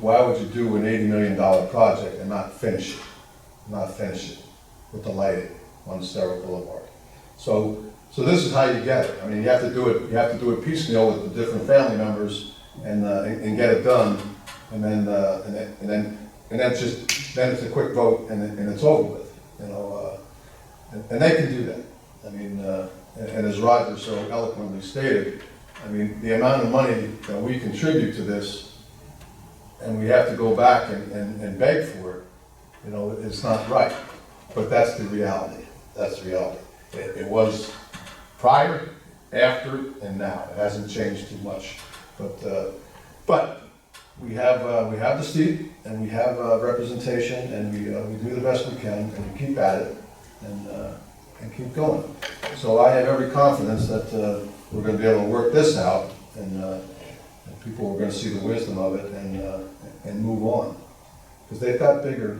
why would you do an $80 million project and not finish it? Not finish it with the lighting on Sterling Boulevard. So this is how you get it. I mean, you have to do it piecemeal with the different family members and get it done, and then it's a quick vote and it's over with, you know. And they can do that. I mean, and as Roger so eloquently stated, I mean, the amount of money that we contribute to this, and we have to go back and beg for it, you know, it's not right. But that's the reality. That's the reality. It was prior, after, and now. It hasn't changed too much. But we have the seat, and we have representation, and we do the best we can, and we keep at it, and keep going. So I have every confidence that we're going to be able to work this out, and people are going to see the wisdom of it and move on, because they've got bigger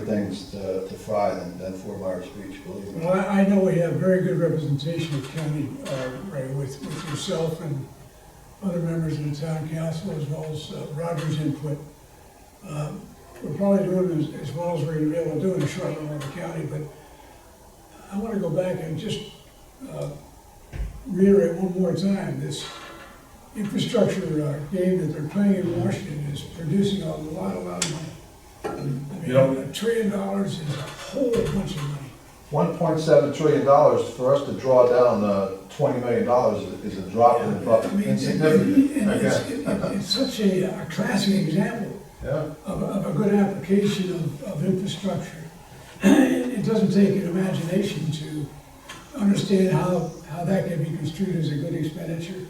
things to fry than Fort Myers Beach, believe me. Well, I know we have very good representation of county, Ray, with yourself and other members of the town council, as well as Roger's input. We're probably doing as well as we're going to be able to do in a short run of the county, but I want to go back and just reiterate one more time, this infrastructure game that they're playing in Washington is producing a lot of money. I mean, $1 trillion is a whole bunch of money. $1.7 trillion for us to draw down $20 million is a drop in the bucket. I mean, Insignificant. it's such a classic example of a good application of infrastructure. It doesn't take an imagination to understand how that can be construed as a good expenditure.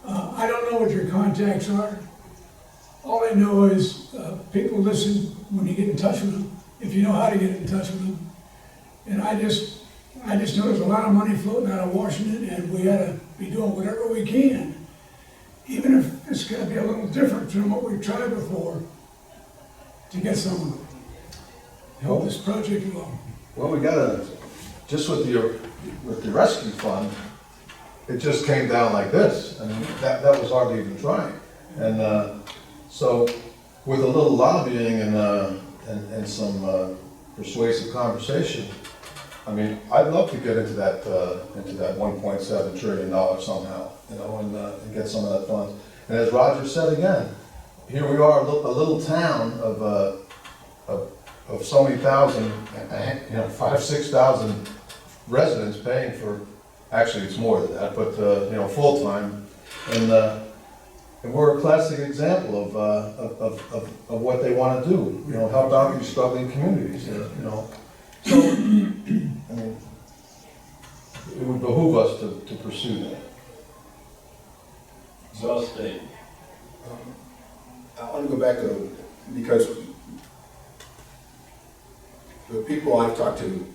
I don't know what your contacts are. All I know is people listen when you get in touch with them, if you know how to get in touch with them. And I just know there's a lot of money floating out of Washington, and we ought to be doing whatever we can, even if it's going to be a little different from what we've tried before, to get some help this project along. Well, we got just with the rescue fund, it just came down like this. I mean, that was hardly even trying. And so with a little lobbying and some persuasive conversation, I mean, I'd love to get into that $1.7 trillion somehow, you know, and get some of that funds. And as Roger said again, here we are, a little town of so many thousand, you know, 5,000-6,000 residents paying for. Actually, it's more than that, but you know, full time, and we're a classic example of what they want to do. You know, help out these struggling communities. You know, so I mean, it would behoove us to pursue that. Well stated. I want to go back to, because the people I've talked to,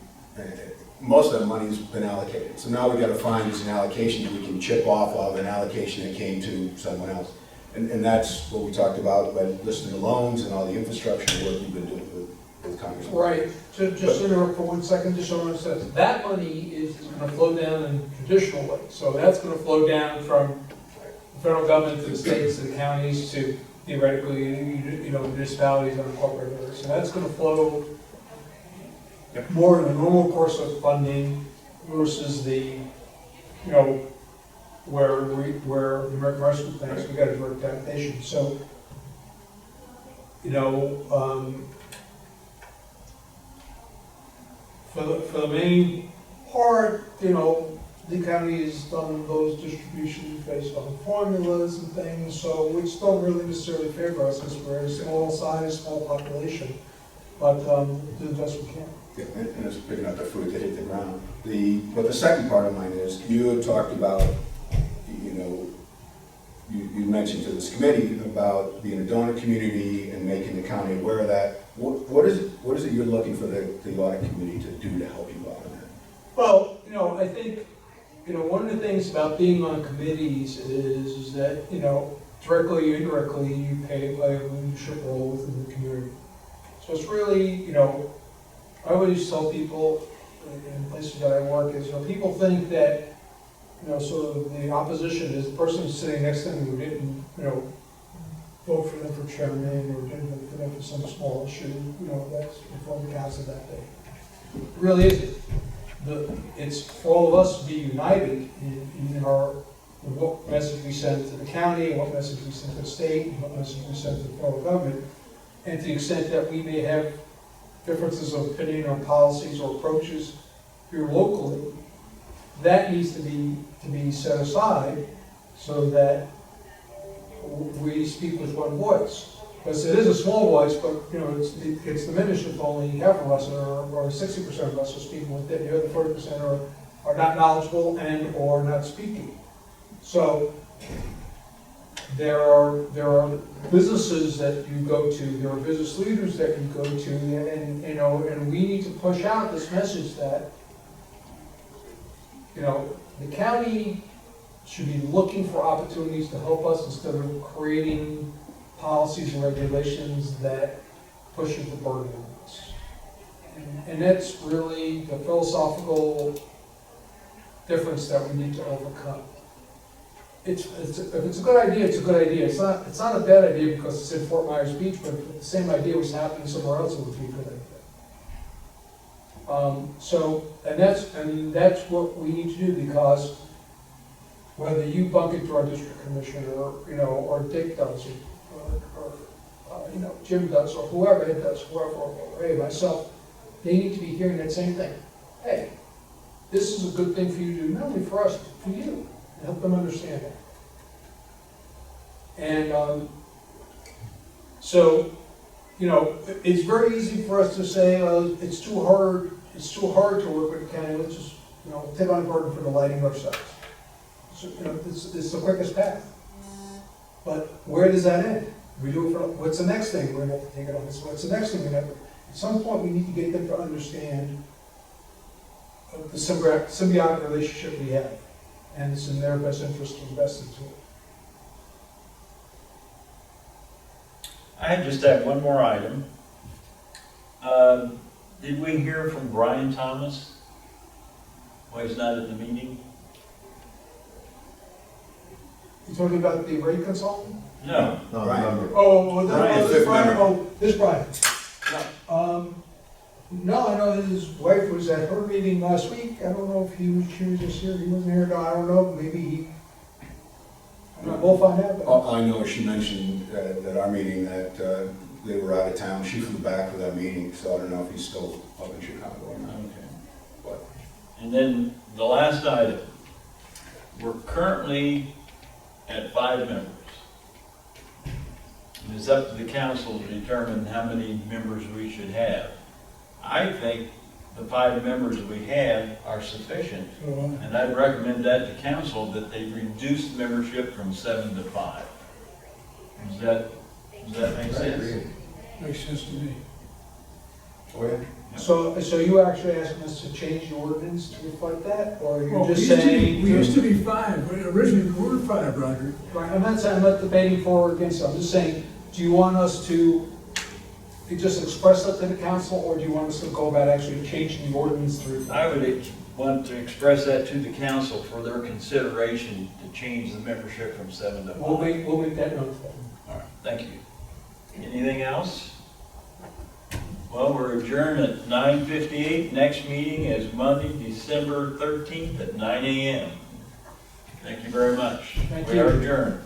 most of that money's been allocated. So now we got to find is an allocation that we can chip off of, an allocation that came to someone else. And that's what we talked about by listening to loans and all the infrastructure work we've been doing with Congress. Right, just interrupt for 1 second, just so everyone says, that money is going to flow down in traditional ways. So that's going to flow down from the federal government to the states, to the counties, to theoretically, you know, municipalities on a corporate level. So that's going to flow more in the normal course of funding versus the, you know, where the Mercer thinks we got a direct taxation. So, you know, for the main part, you know, the county has done those distributions based on formulas and things, so which don't really necessarily favor us because we're a small size, small population, but do the best we can. Yeah, and it's picking up the fruit that hit the ground. But the second part of mine is, you had talked about, you know, you mentioned to this committee about being a donor community and making the county aware of that. What is it you're looking for the audit committee to do to help you out on that? Well, you know, I think, you know, one of the things about being on committees is that, you know, directly or indirectly, you play a leadership role within the community. So it's really, you know, I always tell people in places that I work is, you know, people think that, you know, sort of the opposition is the person sitting next to them who didn't, you know, vote for them for chairman, or didn't vote for them for some small issue, you know, that's before the council that day. It really isn't. It's for all of us to be united in what message we send to the county, and what message we send to the state, and what message we send to the federal government. And to the extent that we may have differences of opinion on policies or approaches here locally, that needs to be set aside so that we speak with one voice. Because it is a small voice, but you know, it's diminished if only half of us or 60% of us are speaking with it. The other 40% are not knowledgeable and or not speaking. So there are businesses that you go to, there are business leaders that you go to, and you know, and we need to push out this message that, you know, the county should be looking for opportunities to help us instead of creating policies and regulations that pushes the burden on us. And that's really the philosophical difference that we need to overcome. If it's a good idea, it's a good idea. It's not a bad idea because it's in Fort Myers Beach, but if the same idea was happening somewhere else, it would be a good idea. And that's what we need to do, because whether you bump into our district commissioner, or Dick does, or you know, Jim does, or whoever it does, or Ray, myself, they need to be hearing that same thing. Hey, this is a good thing for you to do, not only for us, but for you. Help them understand it. And so, you know, it's very easy for us to say, it's too hard to work with the county, let's just, you know, take on the burden for the lighting ourselves. So, you know, it's the quickest path. But where does that end? We do it for, what's the next thing we're going to have to take it on? What's the next thing we have to, at some point we need to get them to understand the symbiotic relationship we have. And it's in their best interest to invest into it. I just have one more item. Did we hear from Brian Thomas? Why he's not at the meeting? You talking about the rate consultant? No. No, Right. remember. This Brian. member. Oh, this Brian. No, I know his wife was at her meeting last week. I don't know if she was just here. He wasn't here. I don't know. Maybe he. We'll find out. I know she mentioned at our meeting that they were out of town. She flew back for that meeting, so I don't know if he's still up in Chicago or not. Okay. But And then the last item. We're currently at 5 members. And it's up to the council to determine how many members we should have. I think the 5 members that we have are sufficient, and I'd recommend that to council, that they reduce the membership from 7 to 5. Does that make sense? Makes sense to me. Oh, yeah. So you actually asking us to change the ordinance to reflect that, or you're Well, just we saying? used to be 5, but originally we were 5, Roger. Right, I'm not debating for or against it. I'm just saying, do you want us to just express that to the council, or do you want us to go about actually changing the ordinance to reflect? I would want to express that to the council for their consideration to change the membership from 7 to 5. We'll make that note then. All right, thank you. Anything else? Well, we're adjourned at 9:58. Next meeting is Monday, December 13th at 9 a.m. Thank you very much. Thank We you. are adjourned.